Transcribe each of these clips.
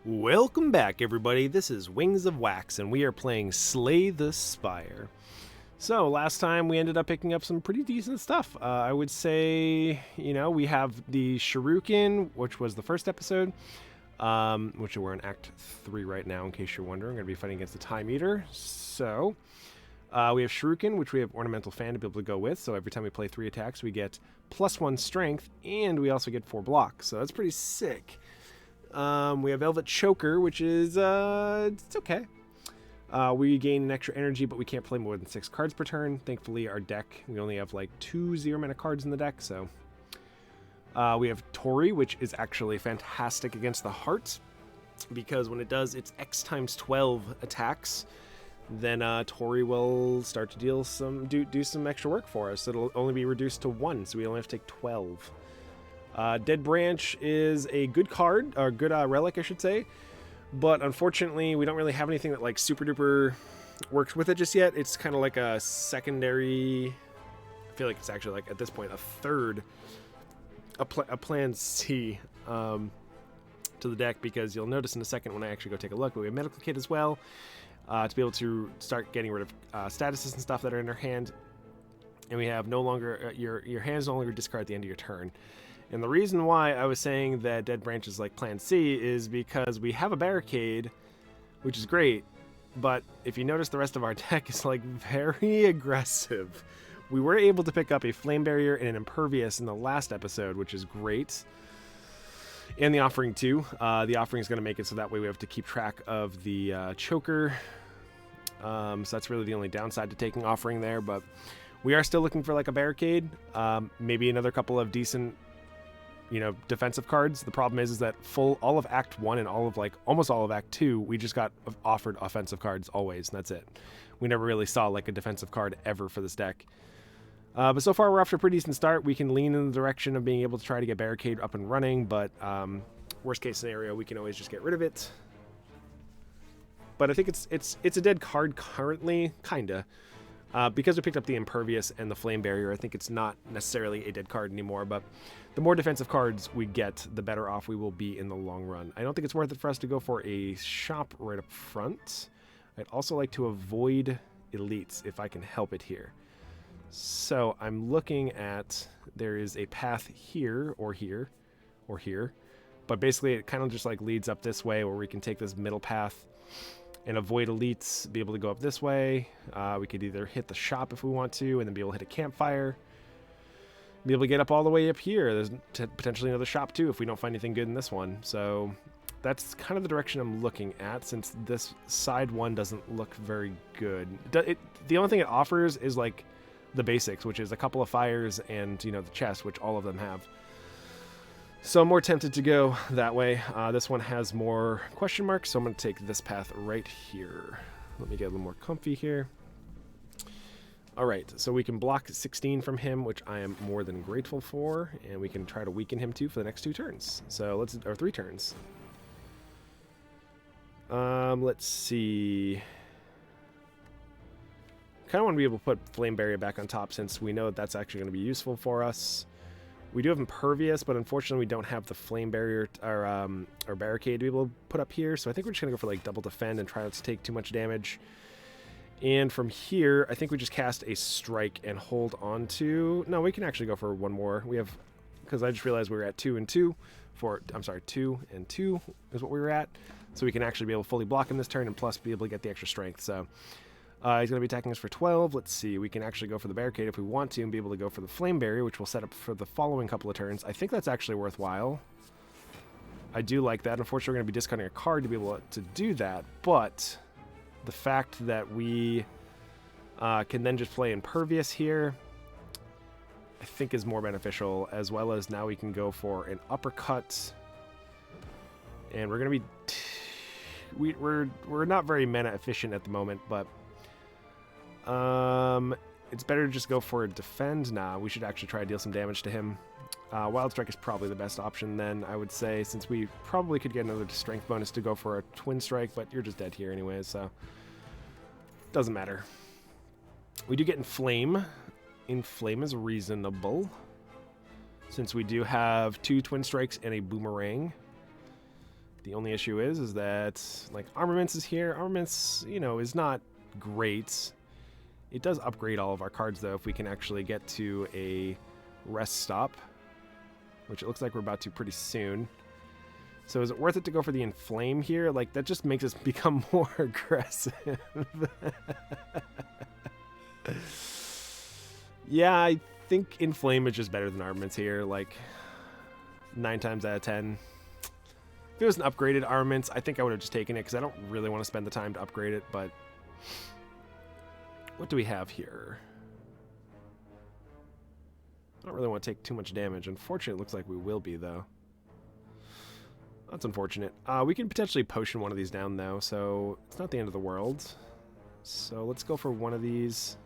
Welcome back, everybody. This is Wings of Wax, and we are playing Slay the Spire. So, last time we ended up picking up some pretty decent stuff. I would say, we have the Shuriken, which was the first episode, which we're in Act 3 right now, in case you're wondering. We're going to be fighting against the Time Eater. So, we have Shuriken, which we have Ornamental Fan to be able to go with. So, every time we play 3 attacks, we get +1 strength, and we also get 4 blocks. So, that's pretty sick. We have Velvet Choker, which is, it's okay. We gain an extra energy, but we can't play more than 6 cards per turn. Thankfully, our deck, we only have like 2 0-mana cards in the deck, so. We have Tori, which is actually fantastic against the Heart, because when it does its X times 12 attacks, then Tori will start to deal do some extra work for us. It'll only be reduced to 1, so we only have to take 12. Dead Branch is a good card, or good relic, I should say, but unfortunately, we don't really have anything that like super duper works with it just yet. It's kind of like a secondary. I feel like it's actually like at this point a third, a plan C to the deck, because you'll notice in a second when I actually go take a look. But we have Medical Kit as well to be able to start getting rid of statuses and stuff that are in our hand, and we have no longer your hands no longer discard at the end of your turn. And the reason why I was saying that Dead Branch is like Plan C is because we have a Barricade, which is great, but if you notice, the rest of our deck is like very aggressive. We were able to pick up a Flame Barrier and an Impervious in the last episode, which is great. And the Offering too. The Offering is going to make it so that way we have to keep track of the Choker. So that's really the only downside to taking Offering there, but we are still looking for like a Barricade. Maybe another couple of decent defensive cards. The problem is that all of Act 1 and almost all of Act 2, we just got offered offensive cards always, and that's it. We never really saw like a defensive card ever for this deck. But so far we're off to a pretty decent start. We can lean in the direction of being able to try to get Barricade up and running, but worst case scenario, we can always just get rid of it. But I think it's a dead card currently, kinda. Because we picked up the Impervious and the Flame Barrier, I think it's not necessarily a dead card anymore, but the more defensive cards we get, the better off we will be in the long run. I don't think it's worth it for us to go for a shop right up front. I'd also like to avoid elites if I can help it here. So I'm looking at, there is a path here, or here, or here, but basically it kind of just like leads up this way where we can take this middle path and avoid elites, be able to go up this way. We could either hit the shop if we want to, and then be able to hit a campfire. Be able to get up all the way up here. There's potentially another shop too if we don't find anything good in this one. So that's kind of the direction I'm looking at, since this side one doesn't look very good. The only thing it offers is like the basics, which is a couple of fires and the chest, which all of them have. So I'm more tempted to go that way. This one has more question marks, so I'm going to take this path right here. Let me get a little more comfy here. All right, so we can block 16 from him, which I am more than grateful for, and we can try to weaken him too for the next 2 turns. So or 3 turns. Let's see. Kind of want to be able to put Flame Barrier back on top, since we know that's actually going to be useful for us. We do have Impervious, but unfortunately we don't have the Flame Barrier or Barricade to be able to put up here. So I think we're just going to go for like double defend and try not to take too much damage. And from here, I think we just cast a Strike and hold on to... No, we can actually go for one more. We have... Because I just realized we were at 2 and 2. 2 and 2 is what we were at. So we can actually be able to fully block him this turn and plus be able to get the extra strength. So... he's going to be attacking us for 12. Let's see. We can actually go for the Barricade if we want to and be able to go for the Flame Barrier, which we'll set up for the following couple of turns. I think that's actually worthwhile. I do like that. Unfortunately, we're going to be discarding a card to be able to do that, but the fact that we can then just play Impervious here, I think is more beneficial, as well as now we can go for an Uppercut. And we're going to be... we're not very mana efficient at the moment, but... it's better to just go for a defend. Nah, we should actually try to deal some damage to him. Wild Strike is probably the best option then, I would say, since we probably could get another strength bonus to go for a Twin Strike, but you're just dead here anyways, so doesn't matter. We do get Inflame. Inflame is reasonable, since we do have 2 Twin Strikes and a Boomerang. The only issue is that, like, Armaments is here. Armaments, you know, is not great. It does upgrade all of our cards, though, if we can actually get to a rest stop, which it looks like we're about to pretty soon. So is it worth it to go for the Inflame here? Like, that just makes us become more aggressive. Yeah, I think Inflame is just better than Armaments here, like 9 times out of 10. If it was an upgraded Armaments, I think I would have just taken it because I don't really want to spend the time to upgrade it, but what do we have here? I don't really want to take too much damage. Unfortunately, it looks like we will be, though. That's unfortunate. We can potentially potion one of these down, though, so it's not the end of the world. So let's go for one of these.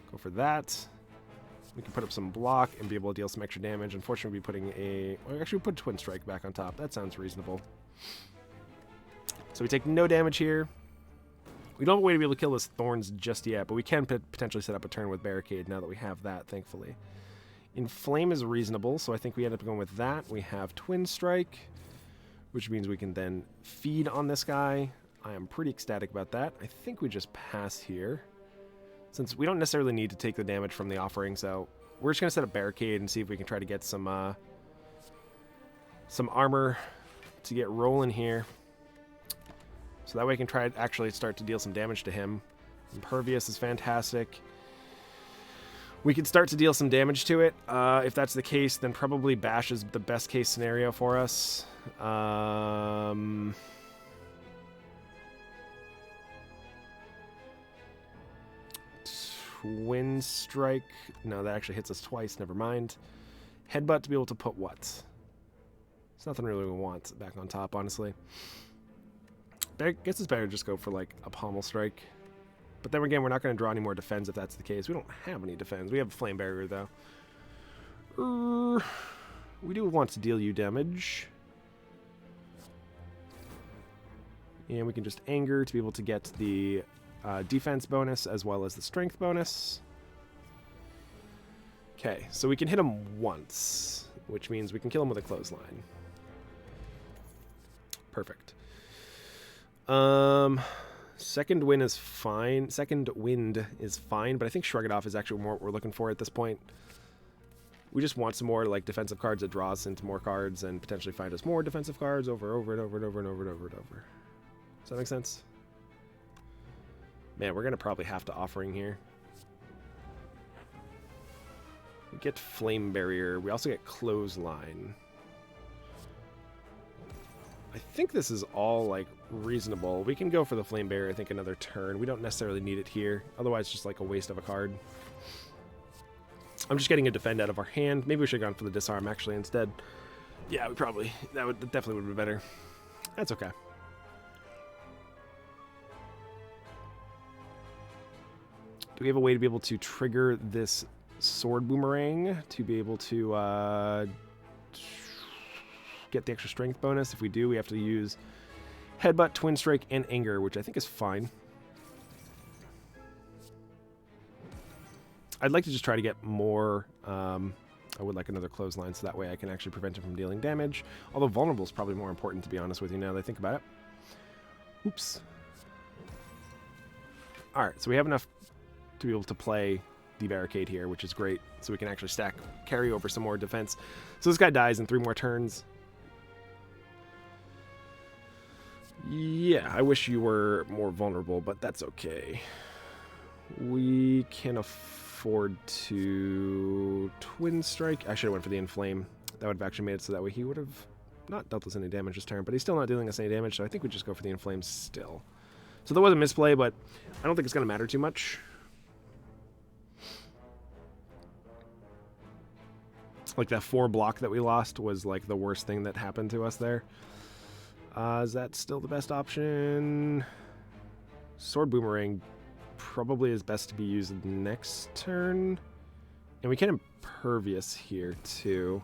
Go for that. We can put up some block and be able to deal some extra damage. Unfortunately, we'll be putting a... Well, actually, we'll put Twin Strike back on top. That sounds reasonable. So we take no damage here. We don't have a way to be able to kill those Thorns just yet, but we can potentially set up a turn with Barricade now that we have that, thankfully. Inflame is reasonable, so I think we end up going with that. We have Twin Strike, which means we can then feed on this guy. I am pretty ecstatic about that. I think we just pass here, since we don't necessarily need to take the damage from the offering, so we're just going to set up Barricade and see if we can try to get some armor to get rolling here. So that way I can try to actually start to deal some damage to him. Impervious is fantastic. We could start to deal some damage to it. If that's the case, then probably Bash is the best case scenario for us. Twin Strike. No, that actually hits us twice. Never mind. Headbutt to be able to put what? It's nothing really we want back on top, honestly. I guess it's better to just go for, like, a Pommel Strike. But then again, we're not going to draw any more defense if that's the case. We don't have any defense. We have a Flame Barrier, though. We do want to deal you damage. And we can just Anger to be able to get the defense bonus as well as the strength bonus. Okay, so we can hit him once, which means we can kill him with a clothesline. Perfect. Second Wind is fine. Second Wind is fine, but I think Shrug It Off is actually more what we're looking for at this point. We just want some more, like, defensive cards that draw us into more cards and potentially find us more defensive cards over and over and over and over and over and over and over. Does that make sense? Man, we're gonna probably have to Offering here. We get Flame Barrier. We also get Clothesline. I think this is all, like, reasonable. We can go for the Flame Barrier, I think, another turn. We don't necessarily need it here. Otherwise, just, like, a waste of a card. I'm just getting a Defend out of our hand. Maybe we should have gone for the Disarm, actually, instead. Yeah, we probably... That definitely would be better. That's okay. Do we have a way to be able to trigger this Sword Boomerang to be able to get the extra strength bonus? If we do, we have to use Headbutt, Twin Strike, and Anger, which I think is fine. I'd like to just try to get more. I would like another Clothesline, so that way I can actually prevent him from dealing damage. Although Vulnerable is probably more important, to be honest with you, now that I think about it. Oops. Alright, so we have enough to be able to play the Barricade here, which is great. So we can actually carry over some more defense. So this guy dies in 3 more turns. Yeah, I wish you were more vulnerable, but that's okay. We can afford to Twin Strike. I should have went for the Inflame. That would have actually made it so that way he would have not dealt us any damage this turn, but he's still not dealing us any damage, so I think we just go for the Inflame still. So there was a misplay, but I don't think it's going to matter too much. Like, that 4 block that we lost was, like, the worst thing that happened to us there. Is that still the best option? Sword Boomerang probably is best to be used next turn. And we can Impervious here, too.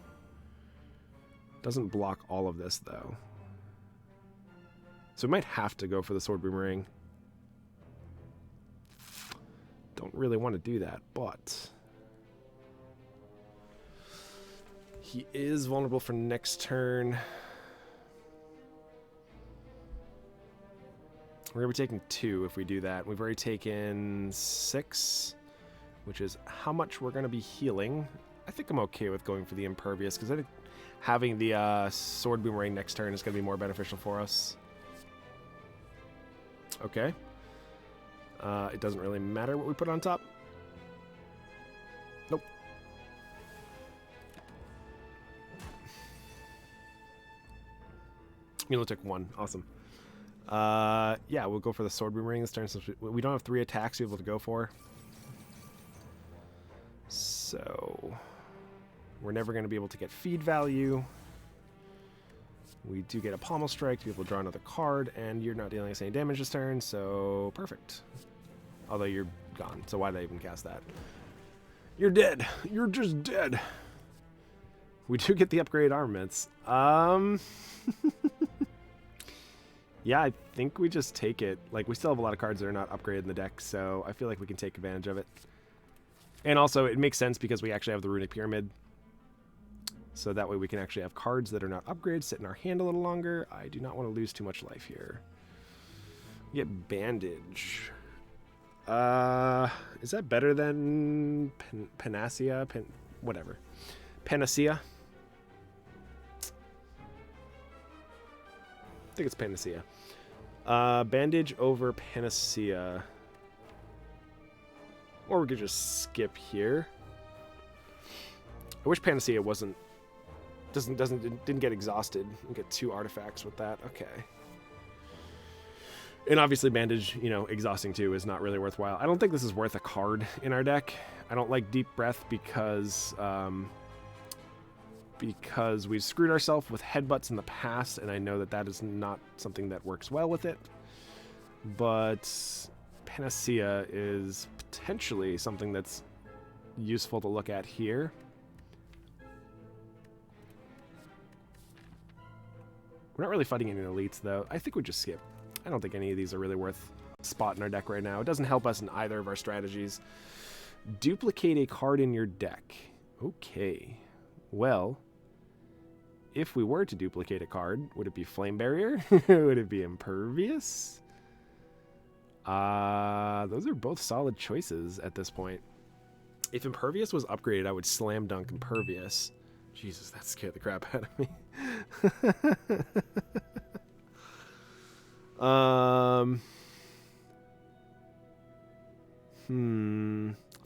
Doesn't block all of this, though. So we might have to go for the Sword Boomerang. Don't really want to do that, but... He is vulnerable for next turn. We're going to be taking 2 if we do that. We've already taken 6, which is how much we're going to be healing. I think I'm okay with going for the Impervious, because I think having the Sword Boomerang next turn is going to be more beneficial for us. Okay. It doesn't really matter what we put on top. Nope. You only took 1. Awesome. Yeah, we'll go for the Sword Boomerang this turn since we don't have 3 attacks to be able to go for. So we're never going to be able to get feed value. We do get a Pommel Strike to be able to draw another card, and you're not dealing us any damage this turn, so perfect. Although you're gone, so why did I even cast that? You're dead. You're just dead. We do get the upgraded armaments. Yeah, I think we just take it. Like, we still have a lot of cards that are not upgraded in the deck, so I feel like we can take advantage of it. And also, it makes sense because we actually have the Runic Pyramid. So that way we can actually have cards that are not upgraded sit in our hand a little longer. I do not want to lose too much life here. We get Bandage. Is that better than Panacea? Whatever. Panacea? I think it's Panacea. Bandage over Panacea. Or we could just skip here. I wish Panacea didn't get exhausted and get 2 artifacts with that. Okay. And obviously Bandage, you know, exhausting 2 is not really worthwhile. I don't think this is worth a card in our deck. I don't like Deep Breath because we've screwed ourselves with headbutts in the past, and I know that that is not something that works well with it. But Panacea is potentially something that's useful to look at here. We're not really fighting any elites, though. I think we just skip. I don't think any of these are really worth a spot in our deck right now. It doesn't help us in either of our strategies. Duplicate a card in your deck. Okay. Well, if we were to duplicate a card, would it be Flame Barrier? Would it be Impervious? Those are both solid choices at this point. If Impervious was upgraded, I would slam dunk Impervious. Jesus, that scared the crap out of me.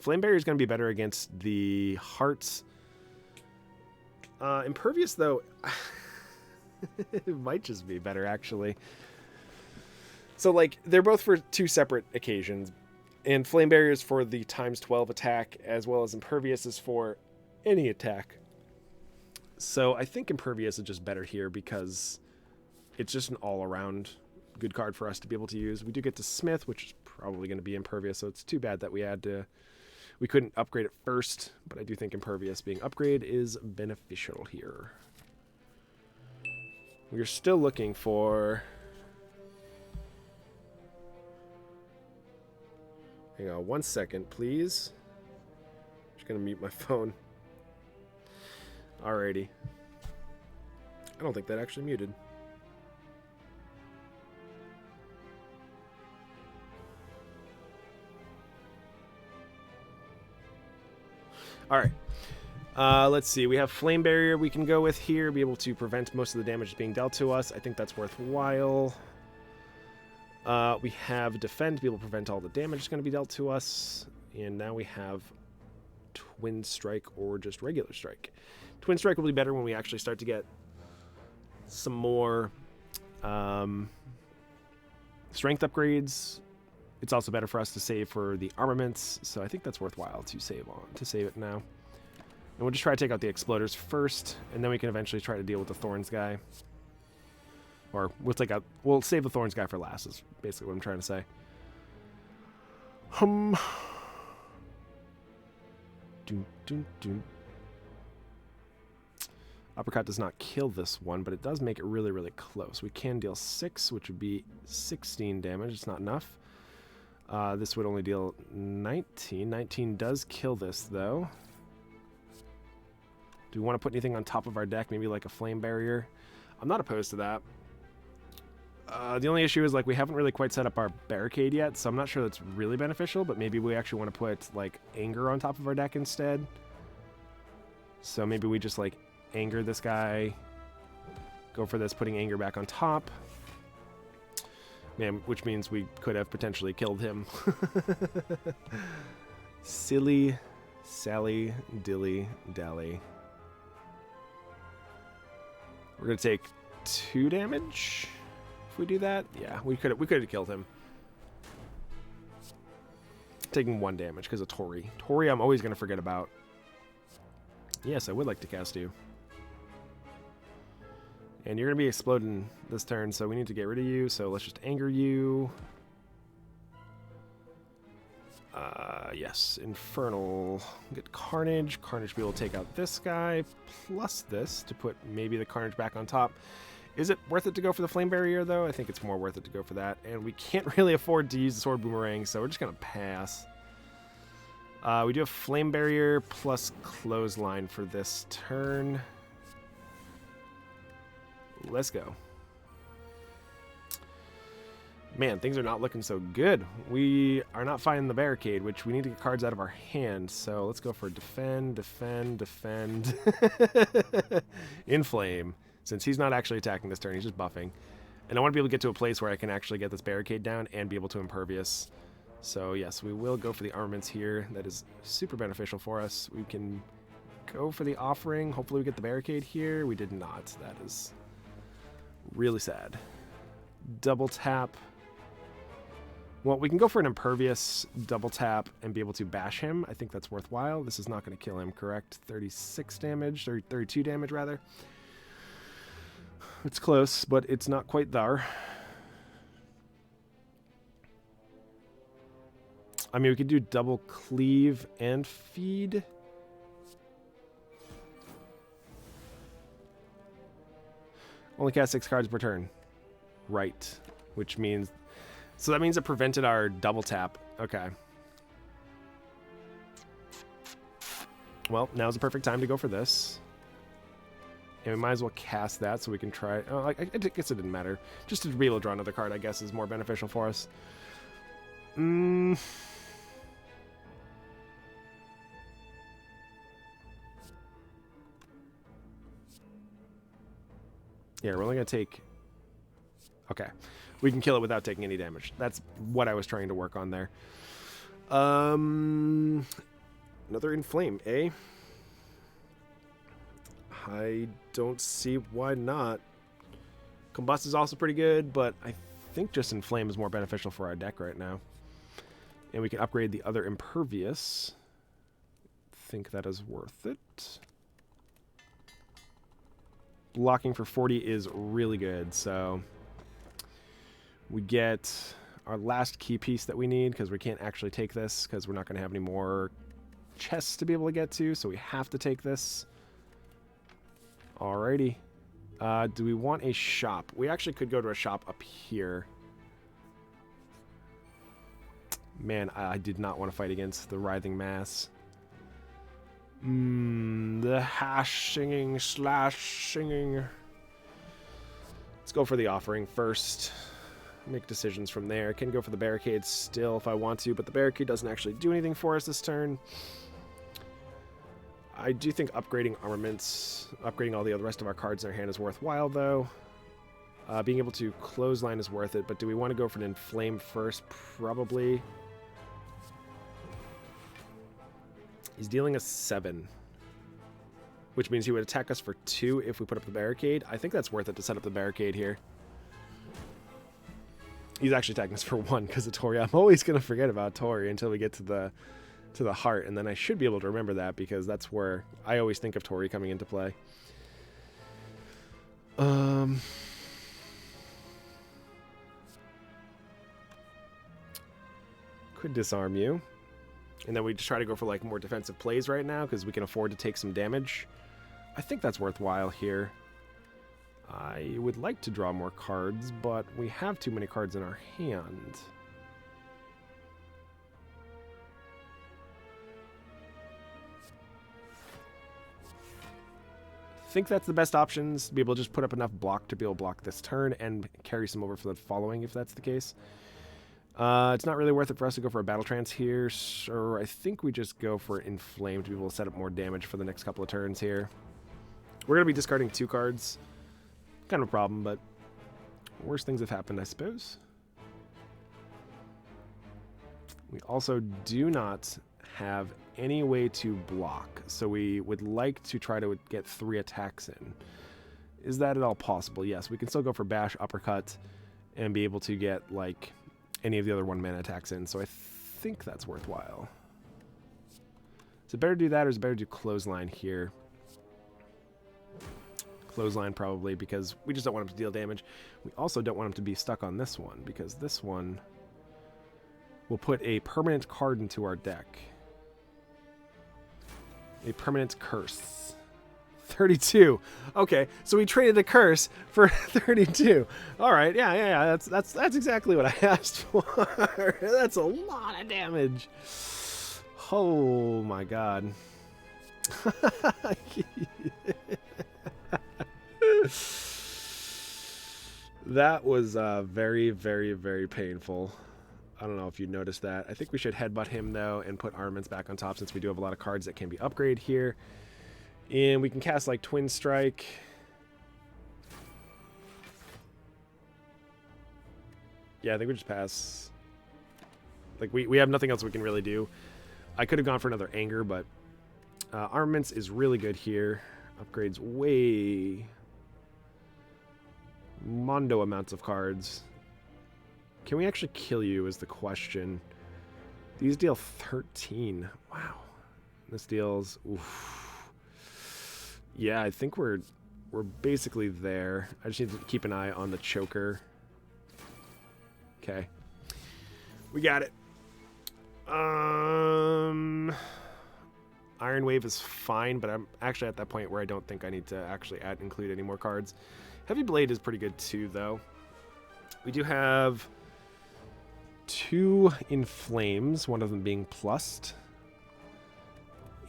Flame Barrier is going to be better against the Hearts. Impervious, though, it might just be better, actually. So, like, they're both for 2 separate occasions. And Flame Barrier is for the ×12 attack, as well as Impervious is for any attack. So I think Impervious is just better here because it's just an all-around good card for us to be able to use. We do get to Smith, which is probably going to be Impervious, so it's too bad that we couldn't upgrade it first, but I do think Impervious being upgraded is beneficial here. We're still looking for... Hang on 1 second, please. Just going to mute my phone. Alrighty. I don't think that actually muted. Alright. Let's see. We have Flame Barrier we can go with here. Be able to prevent most of the damage being dealt to us. I think that's worthwhile. We have Defend to be able to prevent all the damage that's going to be dealt to us. And now we have Twin Strike or just regular strike. Twin Strike will be better when we actually start to get some more strength upgrades. It's also better for us to save for the armaments, so I think that's worthwhile to save it now. And we'll just try to take out the Exploders first, and then we can eventually try to deal with the Thorns guy. Or we'll save the Thorns guy for last, is basically what I'm trying to say. Uppercut does not kill this one, but it does make it really, really close. We can deal 6, which would be 16 damage. It's not enough. This would only deal 19. 19 does kill this, though. Do we want to put anything on top of our deck? Maybe like a Flame Barrier? I'm not opposed to that. The only issue is like we haven't really quite set up our barricade yet, so I'm not sure that's really beneficial, but maybe we actually want to put like anger on top of our deck instead. So maybe we just like anger this guy, go for this, putting anger back on top. Man, which means we could have potentially killed him. Silly Sally Dilly Dally. We're gonna take 2 damage if we do that. Yeah, we could have killed him. Taking 1 damage because of Tori. Tori, I'm always gonna forget about. Yes, I would like to cast you. And you're gonna be exploding this turn, so we need to get rid of you. So let's just anger you. Yes, Infernal. Get Carnage. Carnage will take out this guy, plus this, to put maybe the Carnage back on top. Is it worth it to go for the Flame Barrier, though? I think it's more worth it to go for that. And we can't really afford to use the Sword Boomerang, so we're just going to pass. We do have Flame Barrier plus Clothesline for this turn. Let's go. Man, things are not looking so good. We are not finding the barricade, which we need to get cards out of our hand. So let's go for defend, defend, defend. Inflame. Since he's not actually attacking this turn, he's just buffing. And I want to be able to get to a place where I can actually get this barricade down and be able to impervious. So yes, we will go for the armaments here. That is super beneficial for us. We can go for the offering. Hopefully we get the barricade here. We did not. That is really sad. Double tap. Well, we can go for an impervious double tap and be able to bash him. I think that's worthwhile. This is not going to kill him, correct? 36 damage, or 32 damage, rather. It's close, but it's not quite there. I mean, we could do double cleave and feed. Only cast 6 cards per turn. Right. Which means... So that means it prevented our double tap. Okay. Well, now's the perfect time to go for this. And we might as well cast that so we can try... Oh, I guess it didn't matter. Just to be able to draw another card, I guess, is more beneficial for us. Yeah, we're only going to take... Okay. We can kill it without taking any damage. That's what I was trying to work on there. Another Inflame, eh? I don't see why not. Combust is also pretty good, but I think just Inflame is more beneficial for our deck right now. And we can upgrade the other Impervious. Think that is worth it. Blocking for 40 is really good, so... We get our last key piece that we need because we can't actually take this because we're not going to have any more chests to be able to get to, so we have to take this. Alrighty. Do we want a shop? We actually could go to a shop up here. Man, I did not want to fight against the Writhing Mass. The hash singing slash singing. Let's go for the offering first. Make decisions from there. Can go for the barricade still if I want to, but the barricade doesn't actually do anything for us this turn. I do think upgrading armaments, upgrading all the other rest of our cards in our hand is worthwhile, though. Being able to clothesline is worth it, but do we want to go for an Inflame first? Probably. He's dealing us 7, which means he would attack us for 2 if we put up the barricade. I think that's worth it to set up the barricade here. He's actually attacking us for 1 because of Tori. I'm always going to forget about Tori until we get to the heart, and then I should be able to remember that because that's where I always think of Tori coming into play. Could disarm you. And then we just try to go for like more defensive plays right now because we can afford to take some damage. I think that's worthwhile here. I would like to draw more cards, but we have too many cards in our hand. think that's the best options, to be able to just put up enough block to be able to block this turn and carry some over for the following, if that's the case. It's not really worth it for us to go for a Battle Trance here, so I think we just go for Inflame to be able to set up more damage for the next couple of turns here. We're going to be discarding 2 cards. Kind of a problem, but worse things have happened, I suppose. We also do not have any way to block, so we would like to try to get 3 attacks in. Is that at all possible? Yes, we can still go for Bash, Uppercut, and be able to get, like, any of the other 1-mana attacks in, so I think that's worthwhile. Is it better to do that, or is it better to do Clothesline here? Clothesline probably, because we just don't want him to deal damage. We also don't want him to be stuck on this one, because this one will put a permanent card into our deck. A permanent curse. 32. Okay, so we traded a curse for 32. All right, yeah. That's exactly what I asked for. That's a lot of damage. Oh my god. That was very, very, very painful. I don't know if you noticed that. I think we should headbutt him, though, and put armaments back on top, since we do have a lot of cards that can be upgraded here. And we can cast, like, Twin Strike. Yeah, I think we just pass. Like, we have nothing else we can really do. I could have gone for another Anger, but armaments is really good here. Upgrades way mondo amounts of cards. Can we actually kill you is the question. These deal 13. Wow. This deals... Oof. Yeah, I think we're basically there. I just need to keep an eye on the choker. Okay. We got it. Iron Wave is fine, but I'm actually at that point where I don't think I need to actually include any more cards. Heavy Blade is pretty good too, though. We do have 2 Inflames, one of them being plussed.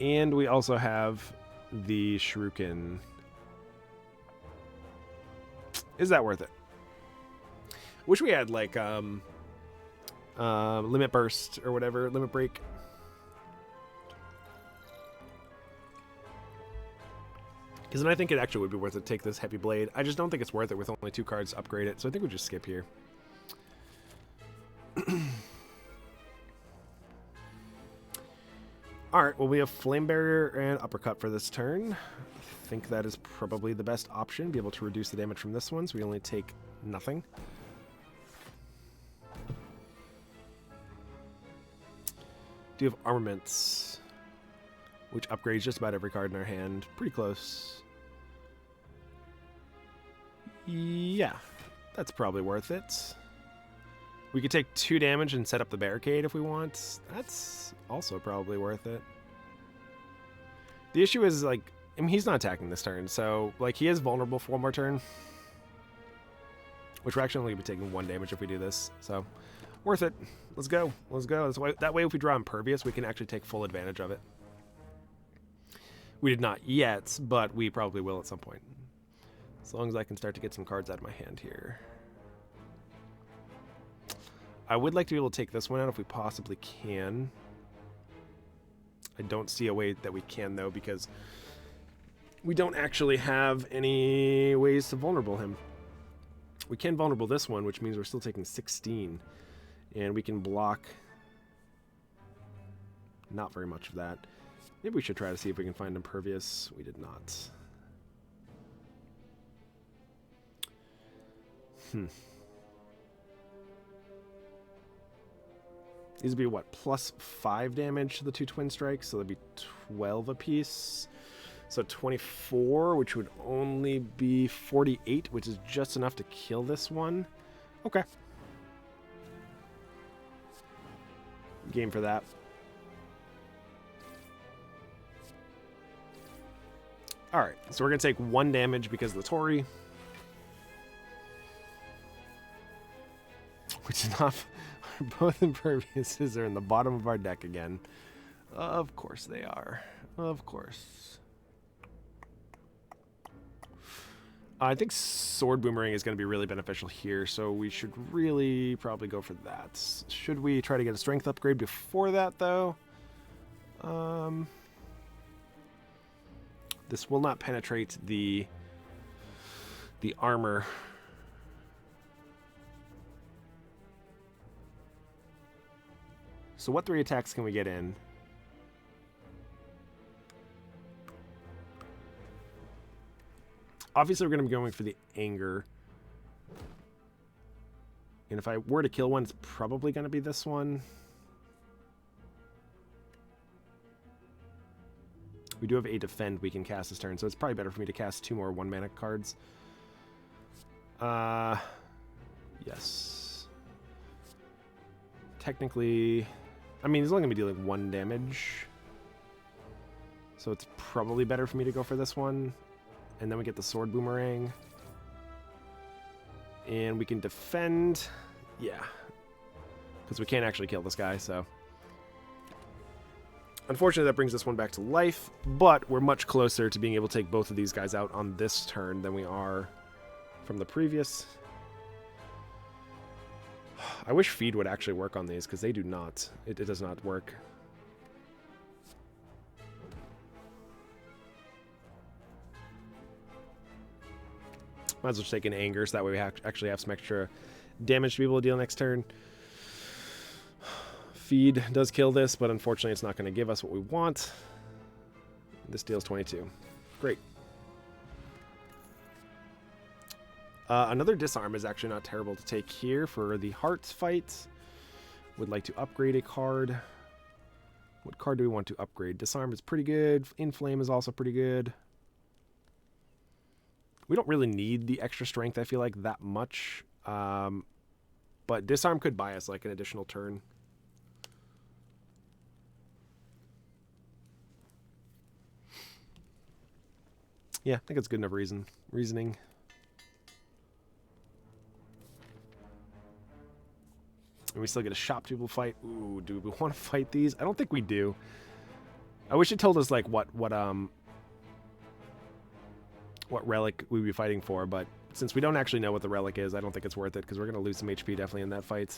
And we also have the Shuriken. Is that worth it? Wish we had, like, Limit Burst or whatever, Limit Break. Because then I think it actually would be worth it to take this Heavy Blade. I just don't think it's worth it with only 2 cards to upgrade it, so I think we just skip here. Alright, well, we have Flame Barrier and Uppercut for this turn. I think that is probably the best option. Be able to reduce the damage from this one, so we only take nothing. Do have Armaments, which upgrades just about every card in our hand. Pretty close. Yeah, that's probably worth it. We could take 2 damage and set up the barricade if we want. That's also probably worth it. The issue is, like, I mean, he's not attacking this turn, so, like, he is vulnerable for 1 more turn. Which we're actually only going to be taking 1 damage if we do this, so worth it. Let's go. Let's go. That way, if we draw Impervious, we can actually take full advantage of it. We did not yet, but we probably will at some point. As long as I can start to get some cards out of my hand here. I would like to be able to take this one out if we possibly can. I don't see a way that we can, though, because we don't actually have any ways to vulnerable him. We can vulnerable this one, which means we're still taking 16. And we can block not very much of that. Maybe we should try to see if we can find Impervious. We did not. These would be, what, plus 5 damage to the 2 Twin Strikes, so that'd be 12 apiece. So 24, which would only be 48, which is just enough to kill this one. Okay. Game for that. Alright, so we're going to take 1 damage because of the Tori. Which is not... Both Imperviouses are in the bottom of our deck again. Of course they are. Of course. I think Sword Boomerang is going to be really beneficial here, so we should really probably go for that. Should we try to get a strength upgrade before that, though? This will not penetrate the armor. So what 3 attacks can we get in? Obviously, we're going to be going for the anger. And if I were to kill one, it's probably going to be this one. We do have a defend we can cast this turn, so it's probably better for me to cast 2 more 1-mana cards. Yes. Technically, I mean, he's only going to be dealing 1 damage. So it's probably better for me to go for this one. And then we get the Sword Boomerang. And we can defend. Yeah. Because we can't actually kill this guy, so. Unfortunately, that brings this one back to life. But we're much closer to being able to take both of these guys out on this turn than we are from the previous. I wish Feed would actually work on these, because they do not. It does not work. Might as well just take an anger, so that way we actually have some extra damage to be able to deal next turn. Feed does kill this, but unfortunately it's not going to give us what we want. This deals 22. Great. Another disarm is actually not terrible to take here for the heart fight. Would like to upgrade a card. What card do we want to upgrade? Disarm is pretty good. Inflame is also pretty good. We don't really need the extra strength, I feel like, that much. But disarm could buy us like an additional turn. Yeah, I think it's good enough reasoning. And we still get a shop table fight. Ooh, do we want to fight these? I don't think we do. I wish it told us like what relic we'd be fighting for, but since we don't actually know what the relic is, I don't think it's worth it, because we're going to lose some HP definitely in that fight.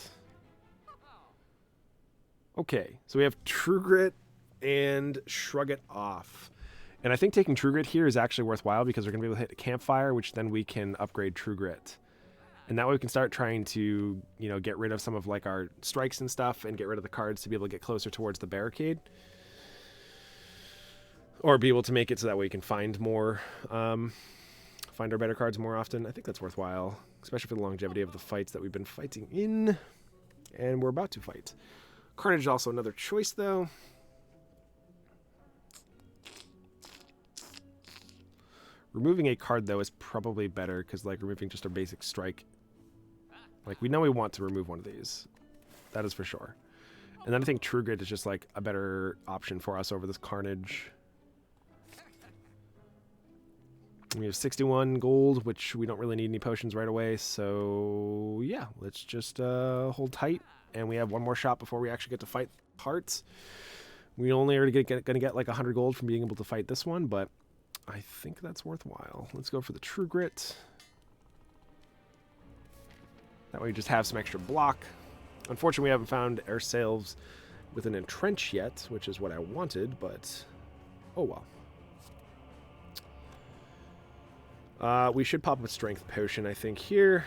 Okay, so we have True Grit and Shrug It Off. And I think taking True Grit here is actually worthwhile, because we're going to be able to hit a Campfire, which then we can upgrade True Grit. And that way we can start trying to, you know, get rid of some of like our strikes and stuff and get rid of the cards to be able to get closer towards the barricade. Or be able to make it so that way we can find more, find our better cards more often. I think that's worthwhile, especially for the longevity of the fights that we've been fighting in. And we're about to fight. Carnage is also another choice, though. Removing a card, though, is probably better, because, like, removing just a basic strike. Like, we know we want to remove one of these. That is for sure. And then I think True Grit is just, like, a better option for us over this Carnage. We have 61 gold, which we don't really need any potions right away. So, yeah, let's just hold tight. And we have one more shot before we actually get to fight hearts. We only are going to get like 100 gold from being able to fight this one, but I think that's worthwhile. Let's go for the True Grit. That way we just have some extra block. Unfortunately, we haven't found ourselves with an Entrench yet, which is what I wanted, but oh well. We should pop a Strength Potion, I think, here.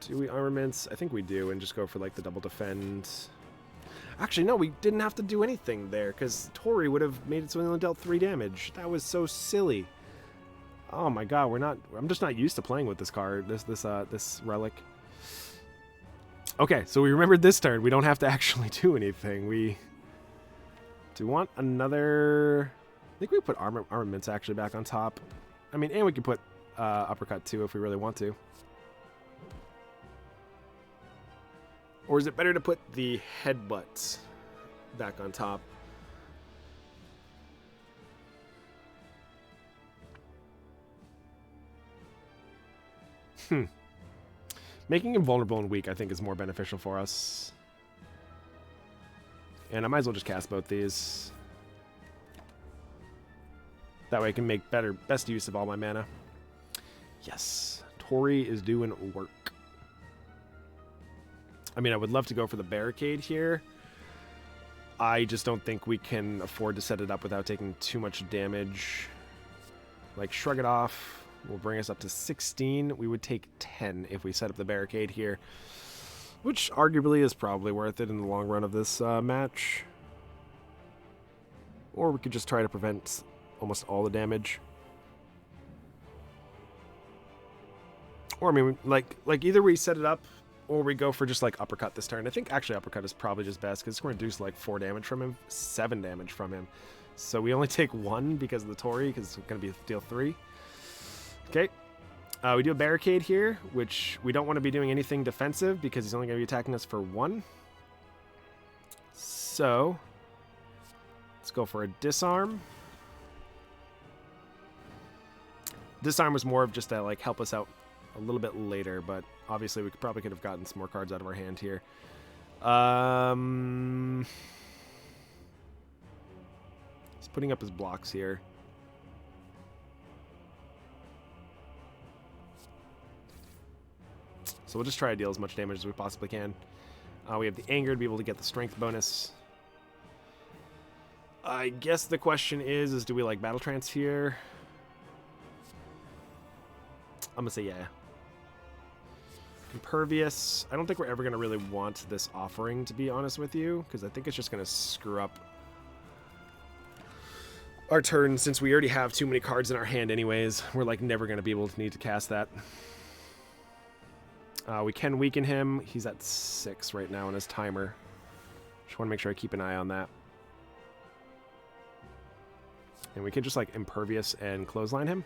Do we armaments? I think we do, and just go for, like, the double defend. Actually, no, we didn't have to do anything there, because Tori would have made it so we only dealt 3 damage. That was so silly. Oh my god, I'm just not used to playing with this card, this relic. Okay, so we remembered this turn. We don't have to actually do anything. Do we want another... I think we put armaments actually back on top. I mean, and we can put uppercut too if we really want to. Or is it better to put the headbutt back on top? Making him vulnerable and weak, I think, is more beneficial for us. And I might as well just cast both these. That way I can make best use of all my mana. Yes, Tori is doing work. I mean, I would love to go for the barricade here. I just don't think we can afford to set it up without taking too much damage. Like, shrug it off will bring us up to 16. We would take 10 if we set up the barricade here, which arguably is probably worth it in the long run of this match. Or we could just try to prevent almost all the damage. Or, I mean, like either we set it up or we go for just, like, uppercut this turn. I think, actually, uppercut is probably just best because it's going to reduce, like, 4 damage from him, 7 damage from him. So we only take 1 because of the Tori, because it's going to be deal 3. Okay. We do a barricade here, which we don't want to be doing anything defensive because he's only going to be attacking us for 1. So let's go for a disarm. Disarm was more of just to, like, help us out a little bit later, but obviously we probably could have gotten some more cards out of our hand here. He's putting up his blocks here. So we'll just try to deal as much damage as we possibly can. We have the anger to be able to get the strength bonus. I guess the question is do we like battle trance here? I'm gonna say yeah. Impervious. I don't think we're ever gonna really want this offering, to be honest with you, because I think it's just gonna screw up our turn since we already have too many cards in our hand anyways. We're like never gonna be able to need to cast that. We can weaken him. He's at 6 right now on his timer. Just want to make sure I keep an eye on that. And we can just like impervious and clothesline him.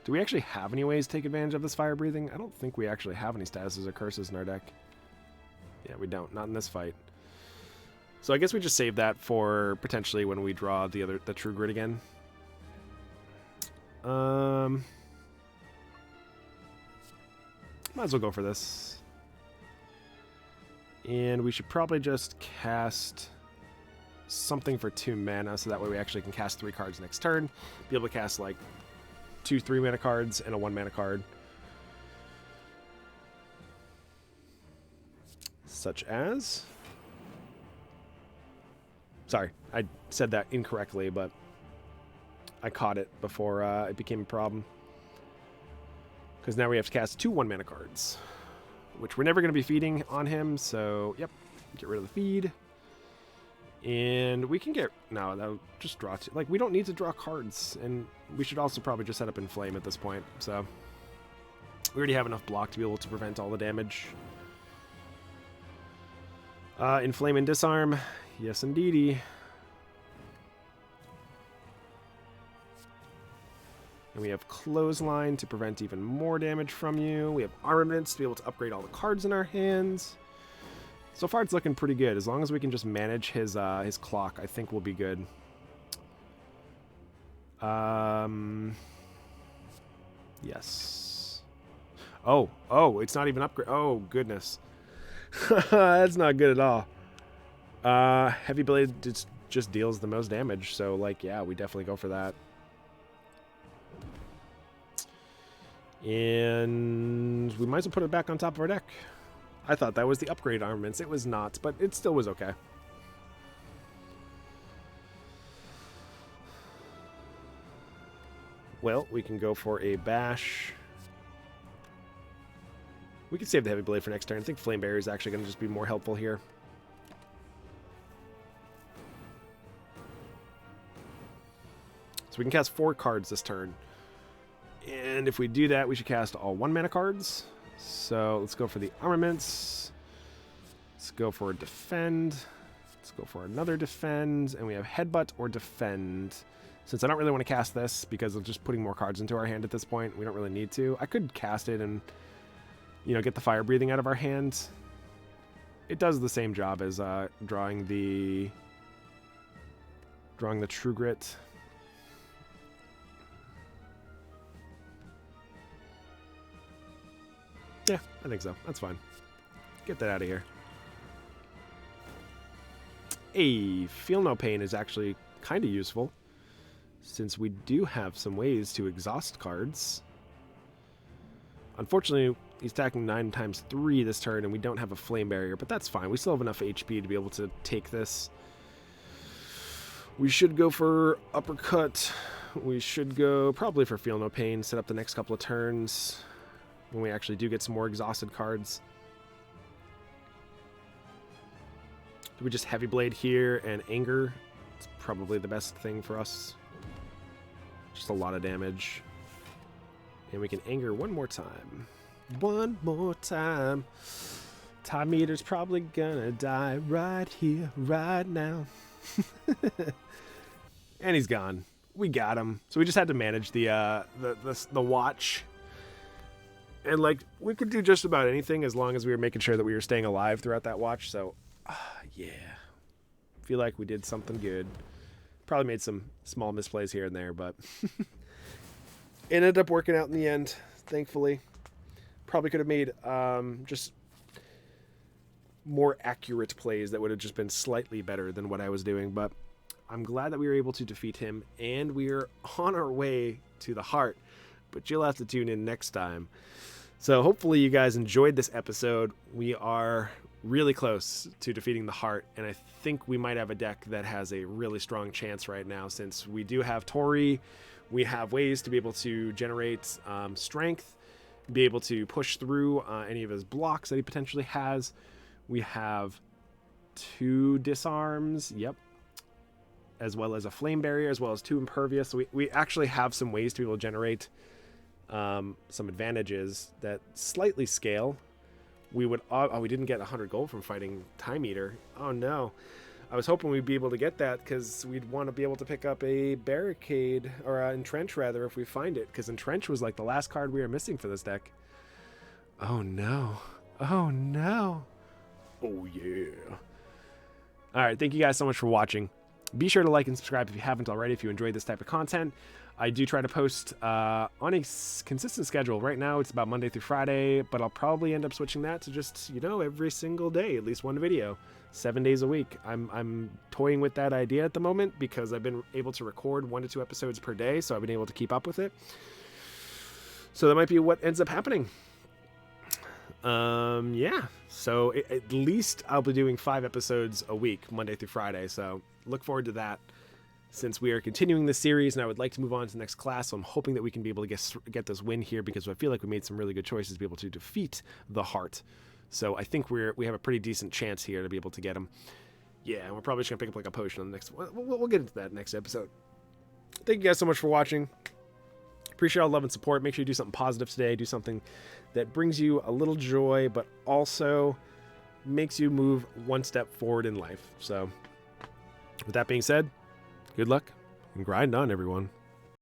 Do we actually have any ways to take advantage of this fire breathing? I don't think we actually have any statuses or curses in our deck. Yeah, we don't. Not in this fight. So I guess we just save that for potentially when we draw the true grid again. Might as well go for this. And we should probably just cast something for 2 mana, so that way we actually can cast 3 cards next turn. Be able to cast like 2 3-mana cards and a 1-mana card. Such as... Sorry, I said that incorrectly, but I caught it before it became a problem. Because now we have to cast 2 1-mana cards, which we're never going to be feeding on him, so, yep, get rid of the feed. And we can get... No, that'll just draw... Like, we don't need to draw cards, and we should also probably just set up Inflame at this point, so... We already have enough block to be able to prevent all the damage. Inflame and Disarm. Yes, indeedy. And we have Clothesline to prevent even more damage from you. We have Armaments to be able to upgrade all the cards in our hands. So far, it's looking pretty good. As long as we can just manage his clock, I think we'll be good. Yes. Oh, it's not even upgrade. Oh, goodness. That's not good at all. Heavy Blade just deals the most damage. So, like, yeah, we definitely go for that. And we might as well put it back on top of our deck. I thought that was the upgrade armaments. It was not, but it still was okay. Well, we can go for a bash. We can save the Heavy Blade for next turn. I think Flame Barrier is actually going to just be more helpful here. So we can cast 4 cards this turn. And if we do that, we should cast all 1-mana cards. So let's go for the Armaments. Let's go for a Defend. Let's go for another Defend. And we have Headbutt or Defend. Since I don't really want to cast this because of just putting more cards into our hand at this point, we don't really need to. I could cast it and, you know, get the fire breathing out of our hand. It does the same job as drawing the True Grit. Yeah, I think so. That's fine. Get that out of here. Feel No Pain is actually kind of useful, since we do have some ways to exhaust cards. Unfortunately, he's attacking 9 times 3 this turn, and we don't have a flame barrier, but that's fine. We still have enough HP to be able to take this. We should go for Uppercut. We should go probably for Feel No Pain, set up the next couple of turns when we actually do get some more exhausted cards. Do we just Heavy Blade here and Anger? It's probably the best thing for us. Just a lot of damage. And we can Anger one more time. One more time. Time Meter's probably gonna die right here, right now. And he's gone. We got him. So we just had to manage the watch. And, like, we could do just about anything as long as we were making sure that we were staying alive throughout that watch. So, yeah. Feel like we did something good. Probably made some small misplays here and there, but it ended up working out in the end, thankfully. Probably could have made just more accurate plays that would have just been slightly better than what I was doing, but I'm glad that we were able to defeat him, and we're on our way to the heart, but you'll have to tune in next time. So hopefully you guys enjoyed this episode. We are really close to defeating the heart, and I think we might have a deck that has a really strong chance right now, since we do have Tori. We have ways to be able to generate strength, be able to push through any of his blocks that he potentially has. We have 2 disarms, yep, as well as a flame barrier, as well as 2 impervious. So we actually have some ways to be able to generate some advantages that slightly scale. We would we didn't get 100 gold from fighting Time Eater. Oh no. I was hoping we'd be able to get that, because we'd want to be able to pick up a barricade, or entrench rather, if we find it, because entrench was like the last card we were missing for this deck. Oh no. Oh no. Oh yeah. Alright, thank you guys so much for watching. Be sure to like and subscribe if you haven't already, if you enjoyed this type of content. I do try to post on a consistent schedule. Right now it's about Monday through Friday, but I'll probably end up switching that to just, you know, every single day, at least one video, 7 days a week. I'm toying with that idea at the moment, because I've been able to record 1 to 2 episodes per day, so I've been able to keep up with it. So that might be what ends up happening. Yeah, so at least I'll be doing 5 episodes a week, Monday through Friday, so look forward to that, since we are continuing this series, and I would like to move on to the next class. So I'm hoping that we can be able to get this win here, because I feel like we made some really good choices to be able to defeat the heart. So I think we have a pretty decent chance here to be able to get him. Yeah, and we're probably just gonna pick up like a potion on the next one. We'll get into that next episode. Thank you guys so much for watching. Appreciate all the love and support. Make sure you do something positive today. Do something that brings you a little joy, but also makes you move one step forward in life. So with that being said, good luck and grind on, everyone.